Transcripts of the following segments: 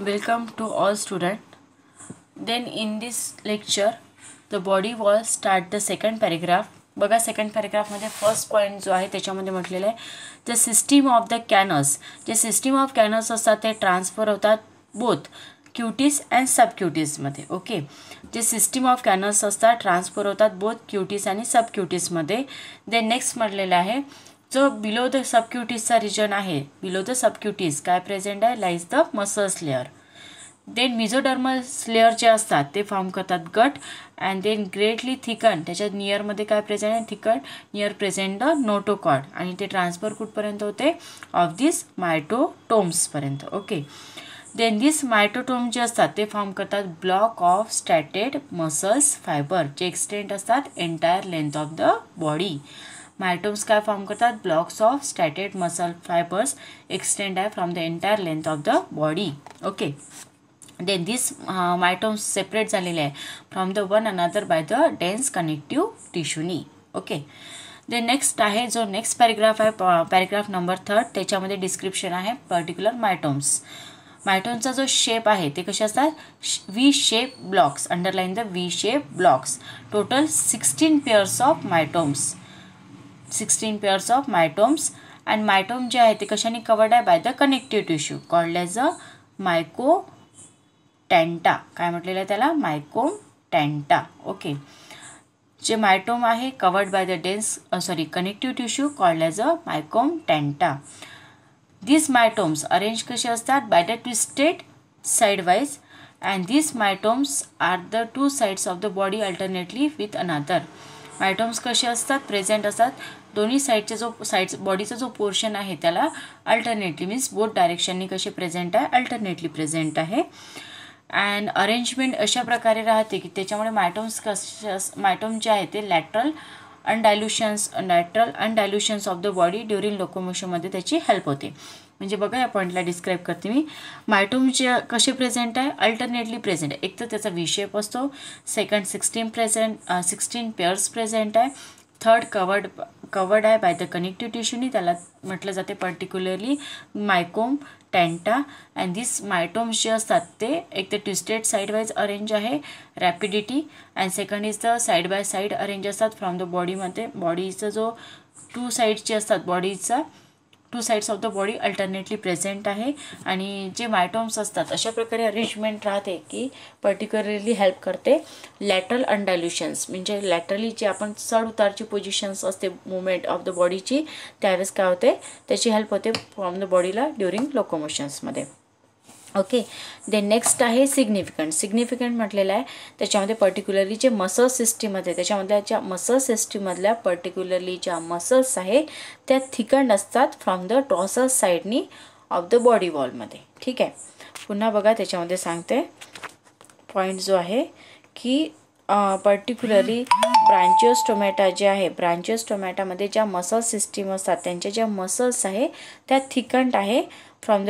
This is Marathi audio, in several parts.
Welcome to all students. Then in this lecture the body will start the second paragraph. बघा सेकंड पॅराग्राफमध्ये फर्स्ट पॉईंट जो आहे त्याच्यामध्ये म्हटलेलं आहे the system of the canals. जे सिस्टीम ऑफ कॅनल्स असतात ते ट्रान्सफर होतात बोथ क्युटीज अँड सबक्युटीजमध्ये. ओके, जे सिस्टीम ऑफ कॅनल्स असतात ट्रान्सफर होतात बोथ क्युटीज आणि सबक्युटीजमध्ये. देन नेक्स्ट म्हटलेलं आहे जो बिलो द सबक्युटीजचा रिजन आहे, बिलो द सबक्युटीज काय प्रेझेंट आहे, lies the muscles layer. Then mesodermal layer जे असतात ते फॉर्म करतात गट अँड देन ग्रेटली थिकन, त्याच्या नियरमध्ये काय प्रेझेंट आहे, thicken near present the notochord आणि ते ट्रान्सफर कुठपर्यंत होते, ऑफ दिस मायटोटोम्सपर्यंत. ओके, देन दिस मायटोटोम जे असतात ते फॉर्म करतात block of striated muscles fibre जे एक्सटेंड असतात entire length of the body. Myotomes काय फॉर्म करतात, blocks of striated muscle fibres extend आहे from the entire length of the body. Okay, then this myotomes separate झालेले आहे from the one another by the dense connective टिश्यूनी. ओके, देन नेक्स्ट आहे जो नेक्स्ट पॅराग्राफ आहे पॅराग्राफ नंबर 3, त्याच्यामध्ये डिस्क्रिप्शन आहे पर्टिक्युलर मायटोम्स. मायटोमचा जो शेप आहे ते कसे असतात, V shape blocks, underline the V shape blocks. Total 16 pairs of myotomes, 16 pairs of myotomes. And myotome जे आहे ते कशाने कवर्ड आहे, by the connective tissue called as a myocommata. काय म्हटलेलं आहे त्याला, मायकोटॅन्टा. ओके, जे मायटोम आहे covered by the dense connective tissue called as a myocommata. These myotomes arrange कसे असतात, by the twisted sidewise and these myotomes are the two sides of the body alternately with another. Myotomes कसे असतात, प्रेझेंट असतात दोन्ही साईडचे जो साईड्स बॉडीचा जो पोर्शन आहे त्याला अल्टरनेटली मीन्स बोथ डायरेक्शननी कसे प्रेझेंट आहे, अल्टरनेटली प्रेझेंट आहे. अँड अरेंजमेंट अशा प्रकारे राहते की त्याच्यामुळे मायटोम जे आहे ते lateral undulations of the body during लोकोमोशनमध्ये त्याची हेल्प होते. म्हणजे बघा या पॉईंटला डिस्क्राईब करते मी. मायटोम जे कसे प्रेझेंट आहे, अल्टरनेटली प्रेझेंट आहे. एक तर त्याचा व्ही शेप असतो, सेकंड 16 पेअर्स प्रेझेंट आहे, थर्ड कवर्ड आहे बाय द कनेक्टिव्ह टिश्यूनी, त्याला म्हटलं जाते पर्टिक्युलरली मायकोटॅन्टा. अँड दिस मायटोम्स जे असतात ते एक तर ट्विस्टेड साईडवाईज अरेंज आहे, rapidity. And second is the side by side arrange असतात फ्रॉम द बॉडीमध्ये. बॉडीचं जो टू साईड्सचे असतात, बॉडीचा two sides of the body alternately present आहे. आणि जे मायटोम्स असतात अशा प्रकारे अरेंजमेंट राहते की पर्टिक्युलरली हेल्प करते लॅटरल अनडायल्युशन्स, म्हणजे लॅटरली जे आपण चढ उतारची पोझिशन्स असते मुवमेंट ऑफ द बॉडीची त्यावेळेस काय होते, त्याची हेल्प होते फ्रॉम द बॉडीला ड्युरिंग लोकोमोशन्समध्ये. ओके, देन नेक्स्ट आहे सिग्निफिकंट म्हटलेलं आहे त्याच्यामध्ये पर्टिक्युलरली जे मसल सिस्टीम आहे त्याच्यामधल्या ज्या मसल सिस्टीममधल्या पर्टिक्युलरली ज्या मसल्स आहे त्या थिकंड असतात फ्रॉम द डॉर्सल साईडनी ऑफ द बॉडी वॉलमध्ये. ठीक आहे, पुन्हा बघा त्याच्यामध्ये सांगते पॉईंट जो आहे की पर्टिक्युलरली ब्रांचिओस्टोमॅटा जे आहे, ब्रांचिओस्टोमॅटामध्ये ज्या मसल सिस्टीम असतात त्यांच्या ज्या मसल्स आहे त्या थिकंड आहे फ्रॉम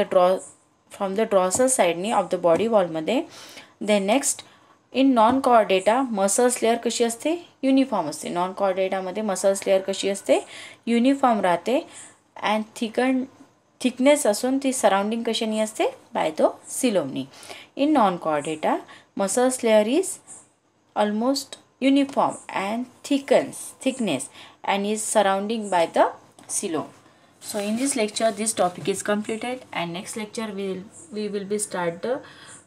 द ड्रॉसल साईडनी ऑफ द बॉडी वॉलमध्ये. Then next in non chordata muscles layer कशी असते, युनिफॉर्म असते. नॉन कॉर्डेटामध्ये मसल्स लेअर कशी असते, युनिफॉर्म राहते. अँड थिकनेस असून ती सराउंडिंग कशानी असते, बाय द सिलोमनी. In non chordata muscles layer is almost uniform and thickness and is surrounding by the coelom. So in this lecture this topic is completed, and next lecture we will be start the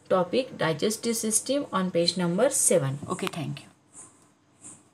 topic digestive system on page number 7. Okay, thank you.